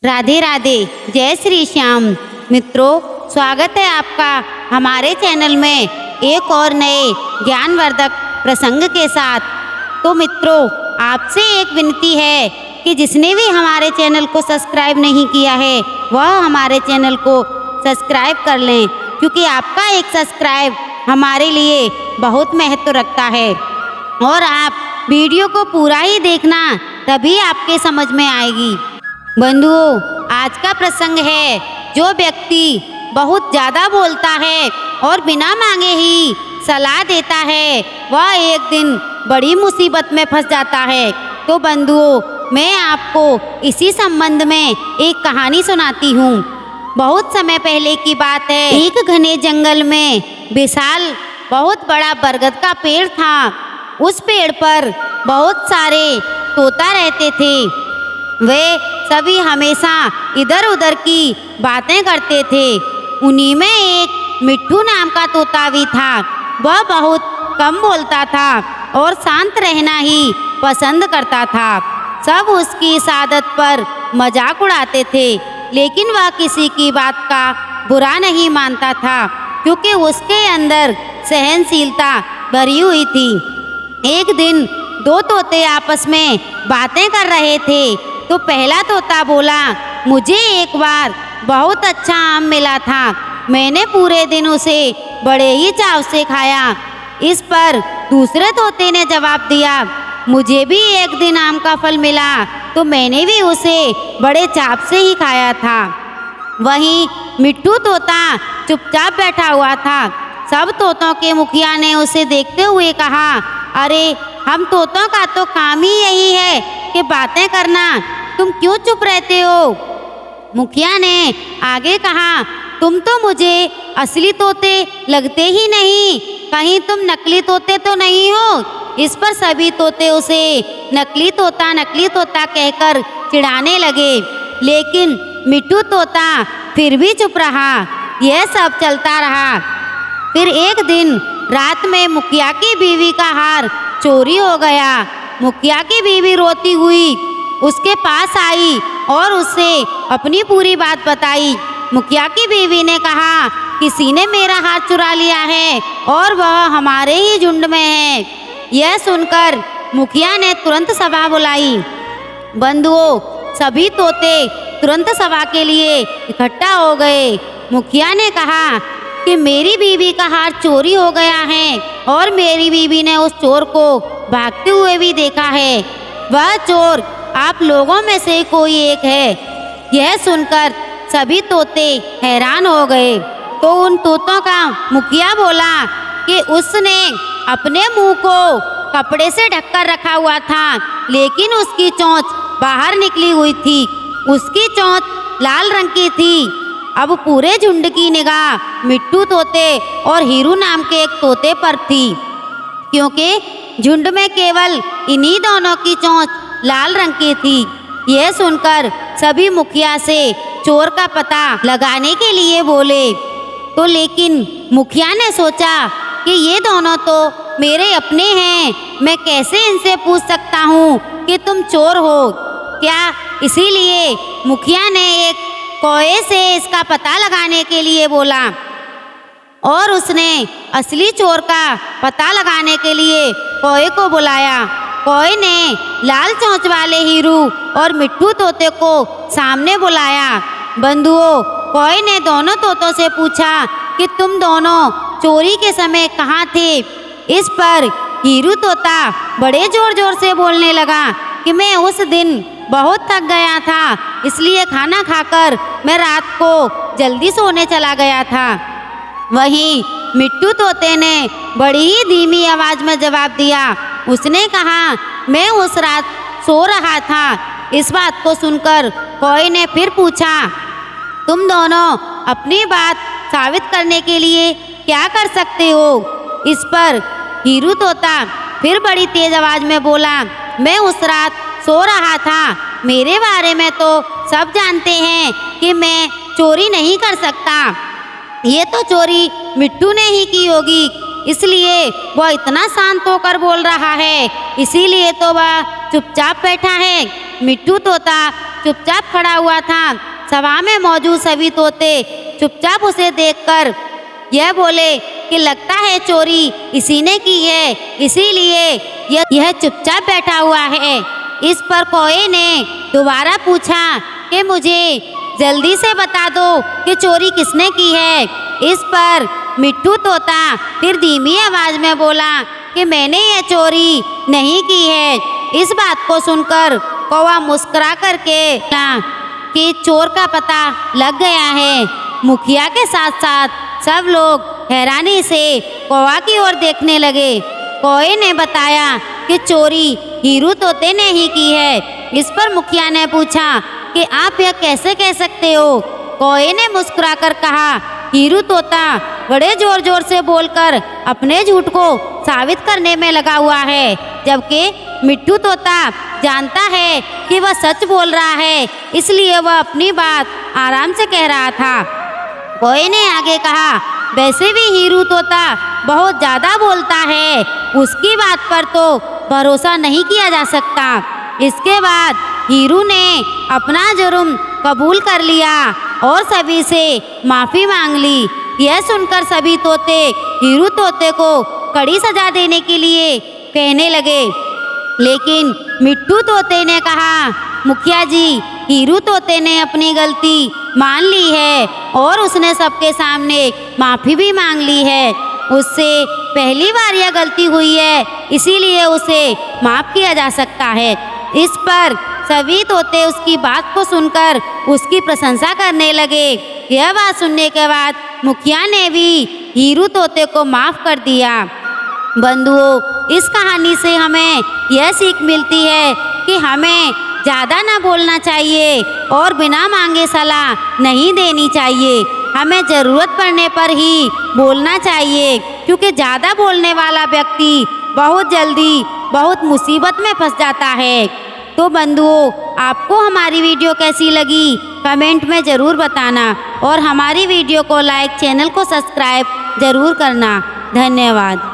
राधे राधे, जय श्री श्याम। मित्रों, स्वागत है आपका हमारे चैनल में एक और नए ज्ञानवर्धक प्रसंग के साथ। तो मित्रों, आपसे एक विनती है कि जिसने भी हमारे चैनल को सब्सक्राइब नहीं किया है वह हमारे चैनल को सब्सक्राइब कर लें, क्योंकि आपका एक सब्सक्राइब हमारे लिए बहुत महत्व रखता है। और आप वीडियो को पूरा ही देखना, तभी आपके समझ में आएगी। बंधुओं, आज का प्रसंग है, जो व्यक्ति बहुत ज़्यादा बोलता है और बिना मांगे ही सलाह देता है वह एक दिन बड़ी मुसीबत में फंस जाता है। तो बंधुओं, मैं आपको इसी संबंध में एक कहानी सुनाती हूँ। बहुत समय पहले की बात है। एक घने जंगल में विशाल बहुत बड़ा बरगद का पेड़ था। उस पेड़ पर बहुत सारे तोता रहते थे। वे सभी हमेशा इधर उधर की बातें करते थे। उन्हीं में एक मिट्ठू नाम का तोता भी था। वह बहुत कम बोलता था और शांत रहना ही पसंद करता था। सब उसकी इस आदत पर मजाक उड़ाते थे, लेकिन वह किसी की बात का बुरा नहीं मानता था, क्योंकि उसके अंदर सहनशीलता भरी हुई थी। एक दिन दो तोते आपस में बातें कर रहे थे। तो पहला तोता बोला, मुझे एक बार बहुत अच्छा आम मिला था। मैंने पूरे दिन उसे बड़े ही चाव से खाया। इस पर दूसरे तोते ने जवाब दिया, मुझे भी एक दिन आम का फल मिला, तो मैंने भी उसे बड़े चाव से ही खाया था। वहीं मिट्ठू तोता चुपचाप बैठा हुआ था। सब तोतों के मुखिया ने उसे देखते हुए कहा, अरे हम तोतों का तो काम ही यही है कि बातें करना, तुम क्यों चुप रहते हो? मुखिया ने आगे कहा, तुम तो मुझे असली तोते लगते ही नहीं, कहीं तुम नकली तोते तो नहीं हो? इस पर सभी तोते उसे नकली तोता कहकर चिढ़ाने लगे, लेकिन मिट्ठू तोता फिर भी चुप रहा। यह सब चलता रहा। फिर एक दिन रात में मुखिया की बीवी का हार चोरी हो गया। मुखिया की बीवी रोती हुई उसके पास आई और उससे अपनी पूरी बात बताई। मुखिया की बीवी ने कहा, किसी ने मेरा हार चुरा लिया है और वह हमारे ही झुंड में है। यह सुनकर मुखिया ने तुरंत सभा बुलाई। बंधुओं, सभी तोते तुरंत सभा के लिए इकट्ठा हो गए। मुखिया ने कहा कि मेरी बीवी का हार चोरी हो गया है और मेरी बीवी ने उस चोर को भागते हुए भी देखा है। वह चोर आप लोगों में से कोई एक है। यह सुनकर सभी तोते हैरान हो गए। तो उन तोतों का मुखिया बोला कि उसने अपने मुंह को कपड़े से ढककर रखा हुआ था, लेकिन उसकी चोंच बाहर निकली हुई थी। उसकी चोंच लाल रंग की थी। अब पूरे झुंड की निगाह मिट्ठू तोते और हीरू नाम के एक तोते पर थी, क्योंकि झुंड में केवल इन्हीं दोनों की चोंच लाल रंग की थी। यह सुनकर सभी मुखिया से चोर का पता लगाने के लिए बोले। तो लेकिन मुखिया ने सोचा कि ये दोनों तो मेरे अपने हैं, मैं कैसे इनसे पूछ सकता हूँ कि तुम चोर हो क्या? इसीलिए मुखिया ने एक कौए से इसका पता लगाने के लिए बोला और उसने असली चोर का पता लगाने के लिए कौए को बुलाया। कौए ने लाल चोंच वाले हीरू और मिट्ठू तोते को सामने बुलाया। बंधुओं, कौए ने दोनों तोतों से पूछा कि तुम दोनों चोरी के समय कहाँ थे? इस पर हीरू तोता बड़े जोर जोर से बोलने लगा कि मैं उस दिन बहुत थक गया था, इसलिए खाना खाकर मैं रात को जल्दी सोने चला गया था। वहीं मिट्ठू तोते ने बड़ी ही धीमी आवाज में जवाब दिया। उसने कहा, मैं उस रात सो रहा था। इस बात को सुनकर कौए ने फिर पूछा, तुम दोनों अपनी बात साबित करने के लिए क्या कर सकते हो? इस पर हीरू तोता फिर बड़ी तेज आवाज में बोला, मैं उस रात सो रहा था। मेरे बारे में तो सब जानते हैं कि मैं चोरी नहीं कर सकता। ये तो चोरी मिट्ठू ने ही की होगी, इसलिए वह इतना शांत होकर बोल रहा है, इसीलिए तो वह चुपचाप बैठा है। मिट्ठू तोता चुपचाप खड़ा हुआ था। सभा में मौजूद सभी तोते चुपचाप उसे देखकर यह बोले कि लगता है चोरी इसी ने की है, इसीलिए यह चुपचाप बैठा हुआ है। इस पर कौए ने दोबारा पूछा कि मुझे जल्दी से बता दो कि चोरी किसने की है। इस पर मिट्ठू तोता फिर धीमी आवाज में बोला कि मैंने यह चोरी नहीं की है। इस बात को सुनकर कौवा मुस्कुरा करके कहा कि चोर का पता लग गया है। मुखिया के साथ साथ सब लोग हैरानी से कौवा की ओर देखने लगे। कौए ने बताया कि चोरी हीरू तोते ने ही की है। इस पर मुखिया ने पूछा कि आप यह कैसे कह सकते हो। कौए ने मुस्कुराकर कहा, हीरू तोता बड़े जोर जोर से बोलकर अपने झूठ को साबित करने में लगा हुआ है, जबकि मिट्ठू तोता जानता है कि वह सच बोल रहा है, इसलिए वह अपनी बात आराम से कह रहा था। कौए ने आगे कहा, वैसे भी हीरू तोता बहुत ज़्यादा बोलता है, उसकी बात पर तो भरोसा नहीं किया जा सकता। इसके बाद हीरू ने अपना जुर्म कबूल कर लिया और सभी से माफ़ी मांग ली। यह सुनकर सभी तोते हीरू तोते को कड़ी सजा देने के लिए कहने लगे, लेकिन मिट्ठू तोते ने कहा, मुखिया जी, हीरू तोते ने अपनी गलती मान ली है और उसने सबके सामने माफ़ी भी मांग ली है। उससे पहली बार यह गलती हुई है, इसीलिए उसे माफ़ किया जा सकता है। इस पर सभी तोते उसकी बात को सुनकर उसकी प्रशंसा करने लगे। यह बात सुनने के बाद मुखिया ने भी हीरू तोते को माफ़ कर दिया। बंधुओं, इस कहानी से हमें यह सीख मिलती है कि हमें ज़्यादा ना बोलना चाहिए और बिना मांगे सलाह नहीं देनी चाहिए। हमें ज़रूरत पड़ने पर ही बोलना चाहिए, क्योंकि ज़्यादा बोलने वाला व्यक्ति बहुत जल्दी बहुत मुसीबत में फंस जाता है। तो बंधुओं, आपको हमारी वीडियो कैसी लगी कमेंट में ज़रूर बताना और हमारी वीडियो को लाइक, चैनल को सब्सक्राइब ज़रूर करना। धन्यवाद।